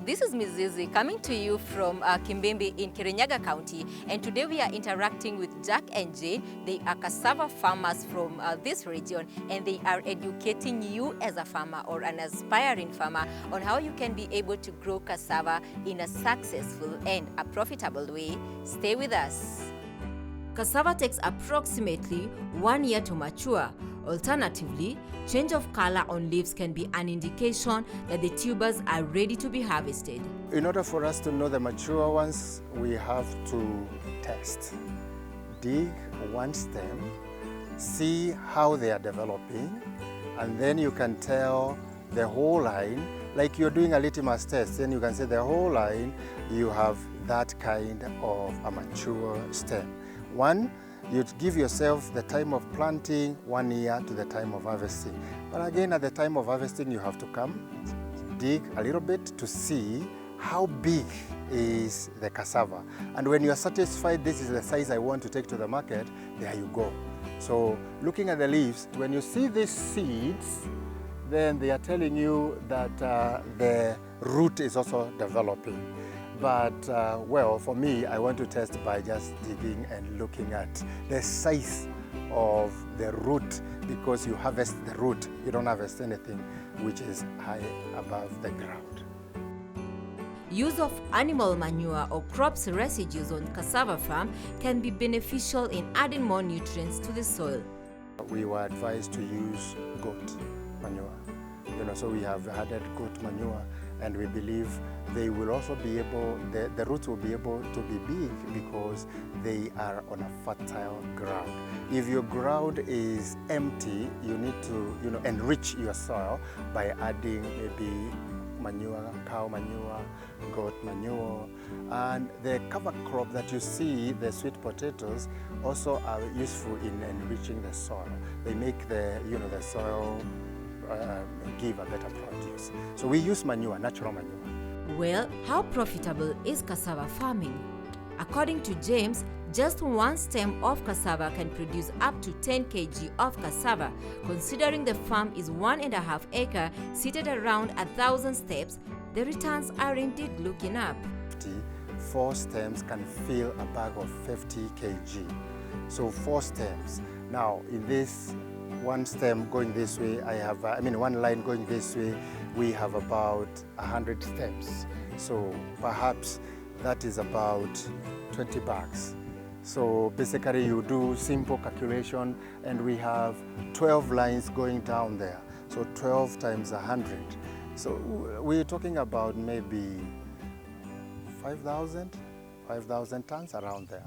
This is Ms. Zizi coming to you from Kimbimbi in Kirinyaga County, and today we are interacting with Jack and Jane. They are cassava farmers from this region, and they are educating you as a farmer or an aspiring farmer on how you can be able to grow cassava in a successful and a profitable way. Stay with us. Cassava takes approximately 1 year to mature. Alternatively, change of color on leaves can be an indication that the tubers are ready to be harvested. In order for us to know the mature ones, we have to test. Dig one stem, see how they are developing, and then you can tell the whole line, like you're doing a litmus test, then you can say the whole line, you have that kind of a mature stem. One, you give yourself the time of planting 1 year to the time of harvesting. But again, at the time of harvesting, you have to come, dig a little bit to see how big is the cassava. And when you are satisfied, this is the size I want to take to the market, there you go. So looking at the leaves, when you see these seeds, then they are telling you that the root is also developing. But well, for me, I want to test by just digging and looking at the size of the root, because you harvest the root, you don't harvest anything which is high above the ground. Use of animal manure or crops residues on cassava farm can be beneficial in adding more nutrients to the soil. We were advised to use goat manure. So we have added goat manure, and we believe they will also be able, the roots will be able to be big because they are on a fertile ground. If your ground is empty, you need to enrich your soil by adding maybe manure, cow manure, goat manure. And the cover crop that you see, the sweet potatoes, also are useful in enriching the soil. They make the soil give a better produce. So we use manure, natural manure. Well, how profitable is cassava farming? According to James, just one stem of cassava can produce up to 10 kg of cassava. Considering the farm is 1.5 acres, seated around 1,000 steps, the returns are indeed looking up. 4 stems can fill a bag of 50 kg. So 4 stems. Now in this one stem going this way, one line going this way, we have about 100 stems. So perhaps that is about 20 bags. So basically you do simple calculation, and we have 12 lines going down there. So 12 times 100. So we're talking about maybe 5,000 tons around there.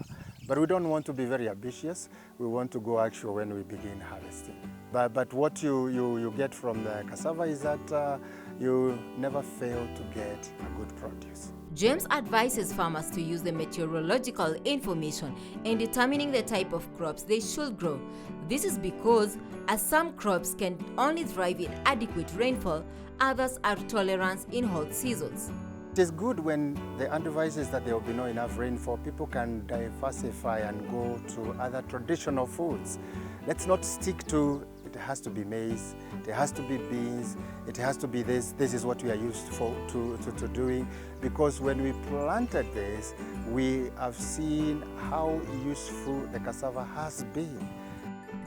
But we don't want to be very ambitious. We want to go actual when we begin harvesting. But what you get from the cassava is that you never fail to get a good produce. James advises farmers to use the meteorological information in determining the type of crops they should grow. This is because, as some crops can only thrive in adequate rainfall, others are tolerant in hot seasons. It is good when the advice is that there will be not enough rainfall. People can diversify and go to other traditional foods. Let's not stick to it has to be maize, it has to be beans, it has to be this. This is what we are used to doing, because when we planted this, we have seen how useful the cassava has been.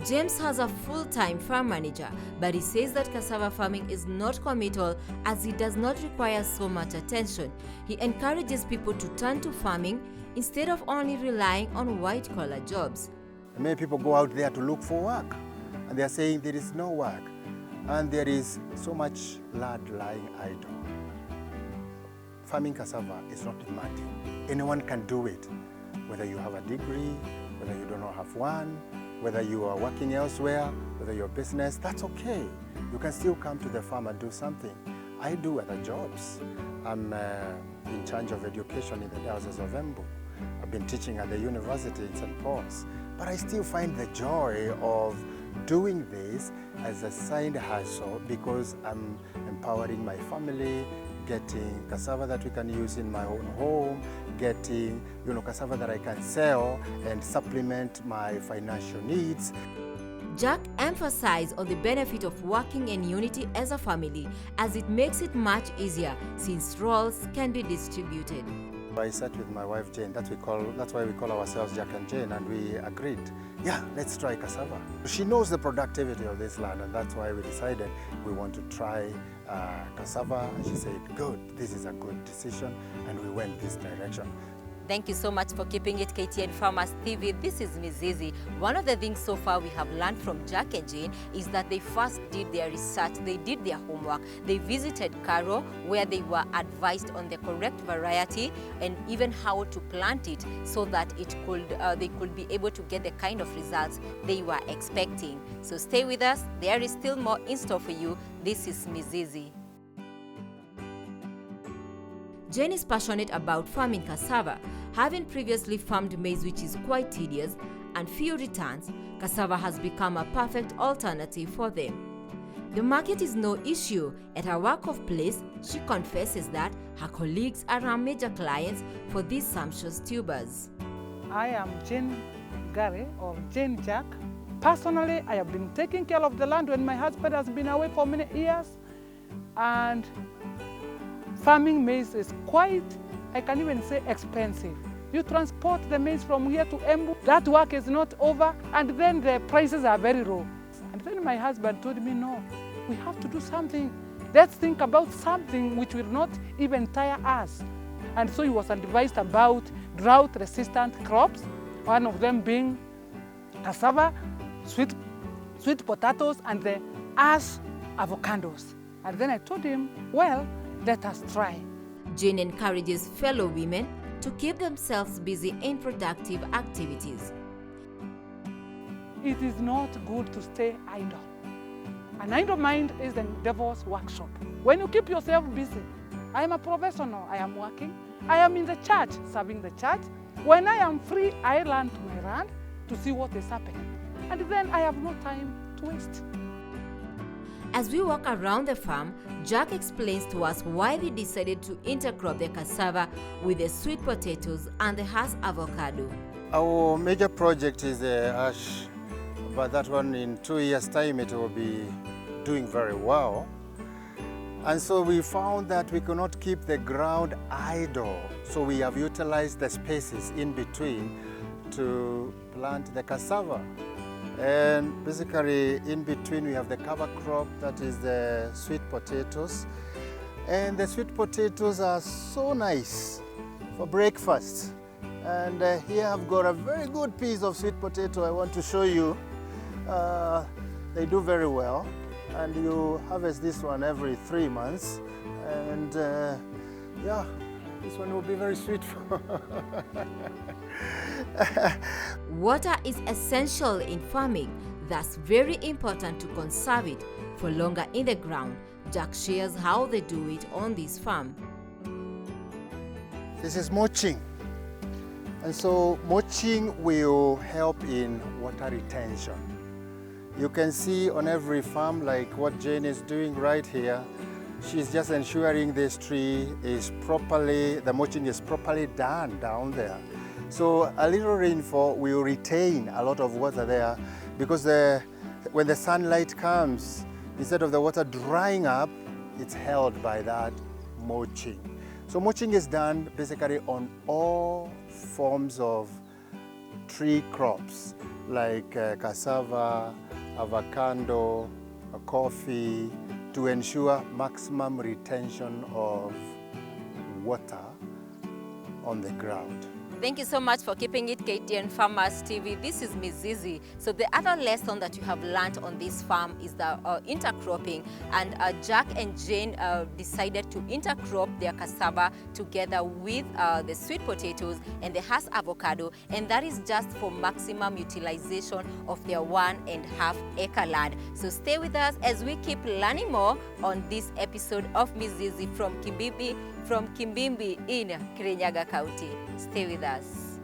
James has a full-time farm manager, but he says that cassava farming is not committal as it does not require so much attention. He encourages people to turn to farming instead of only relying on white-collar jobs. Many people go out there to look for work, and they are saying there is no work, and there is so much land lying idle. Farming cassava is not demanding. Anyone can do it, whether you have a degree, whether you do not have one, whether you are working elsewhere, whether you're a business, that's okay. You can still come to the farm and do something. I do other jobs. I'm in charge of education in the Diocese of Embu. I've been teaching at the university in St. Paul's. But I still find the joy of doing this as a side hustle, because I'm empowering my family, getting cassava that we can use in my own home, getting cassava that I can sell and supplement my financial needs. Jack emphasized on the benefit of working in unity as a family, as it makes it much easier since roles can be distributed. I sat with my wife Jane, that's why we call ourselves Jack and Jane, and we agreed, yeah, let's try cassava. She knows the productivity of this land, and that's why we decided we want to try cassava, and she said, good, this is a good decision, and we went this direction. Thank you so much for keeping it KTN Farmers TV. This is Mizizi. One of the things so far we have learned from Jack and Jane is that they first did their research, they did their homework, they visited Karo where they were advised on the correct variety and even how to plant it so that they could be able to get the kind of results they were expecting. So stay with us, there is still more in store for you. This is Mizizi. Jane is passionate about farming cassava. Having previously farmed maize, which is quite tedious and few returns, cassava has become a perfect alternative for them. The market is no issue. At her work of place, she confesses that her colleagues are her major clients for these sumptuous tubers. I am Jane Gary or Jane Jack. Personally, I have been taking care of the land when my husband has been away for many years, and farming maize is quite, I can even say, expensive. You transport the maize from here to Embu, that work is not over, and then the prices are very low. And then my husband told me, no, we have to do something. Let's think about something which will not even tire us. And so he was advised about drought-resistant crops, one of them being cassava, sweet potatoes, and the avocados. And then I told him, well, let us try. Jane encourages fellow women to keep themselves busy in productive activities. It is not good to stay idle. An idle mind is the devil's workshop. When you keep yourself busy, I am a professional, I am working, I am in the church, serving the church. When I am free, I run to my land to see what is happening. And then I have no time to waste. As we walk around the farm, Jack explains to us why they decided to intercrop the cassava with the sweet potatoes and the hass avocado. Our major project is the ash, but that one in 2 years' time it will be doing very well. And so we found that we could not keep the ground idle, so we have utilized the spaces in between to plant the cassava. And basically in between we have the cover crop, that is the sweet potatoes. And the sweet potatoes are so nice for breakfast. And here I've got a very good piece of sweet potato I want to show you. They do very well. And you harvest this one every 3 months. And yeah, this one will be very sweet. Water is essential in farming, thus very important to conserve it for longer in the ground. Jack shares how they do it on this farm. This is mulching. And so mulching will help in water retention. You can see on every farm, like what Jane is doing right here, she's just ensuring this tree is the mulching is properly done down there. So a little rainfall will retain a lot of water there, because when the sunlight comes, instead of the water drying up, it's held by that mulching. So mulching is done basically on all forms of tree crops, like cassava, avocado, coffee, to ensure maximum retention of water on the ground. Thank you so much for keeping it KTN Farmers TV. This is Mizizi. So the other lesson that you have learned on this farm is the intercropping, and Jack and Jane decided to intercrop their cassava together with the sweet potatoes and the hass avocado, and that is just for maximum utilization of their 1.5 acre land. So stay with us as we keep learning more on this episode of Mizizi from Kimbimbi in Kirinyaga County. Stay with us.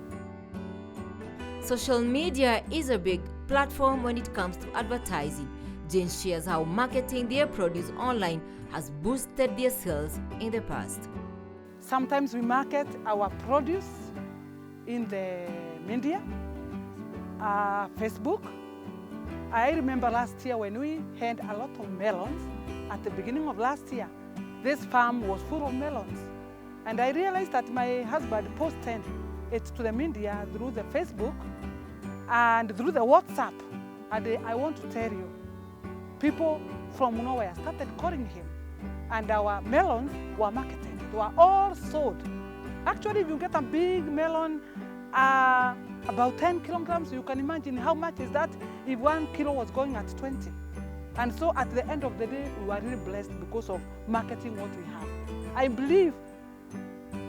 Social media is a big platform when it comes to advertising. Jane shares how marketing their produce online has boosted their sales in the past. Sometimes we market our produce in the media, Facebook, I remember last year when we had a lot of melons. At the beginning of last year, this farm was full of melons. And I realized that my husband posted it to the media through the Facebook and through the WhatsApp. And I want to tell you, people from nowhere started calling him. And our melons were marketed. They were all sold. Actually, if you get a big melon, about 10 kilograms, you can imagine how much is that if 1 kilo was going at 20. And so at the end of the day, we were really blessed because of marketing what we have. I believe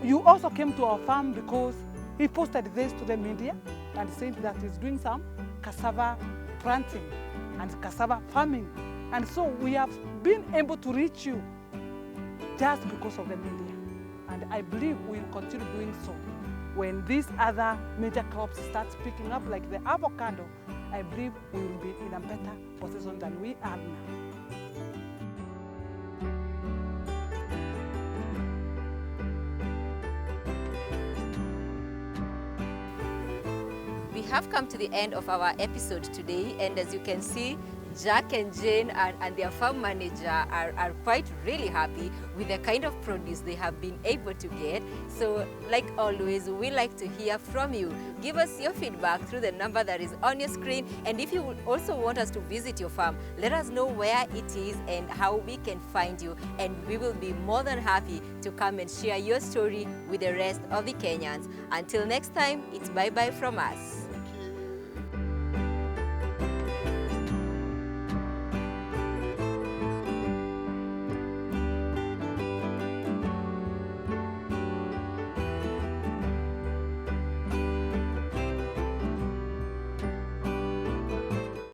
you also came to our farm because he posted this to the media and said that he's doing some cassava planting and cassava farming. And so we have been able to reach you just because of the media. And I believe we'll continue doing so. When these other major crops start picking up like the avocado, I believe we will be in a better position than we are now. We have come to the end of our episode today, and as you can see, Jack and Jane and their farm manager are quite really happy with the kind of produce they have been able to get. So like always, we like to hear from you. Give us your feedback through the number that is on your screen. And if you would also want us to visit your farm, let us know where it is and how we can find you. And we will be more than happy to come and share your story with the rest of the Kenyans. Until next time, it's bye-bye from us.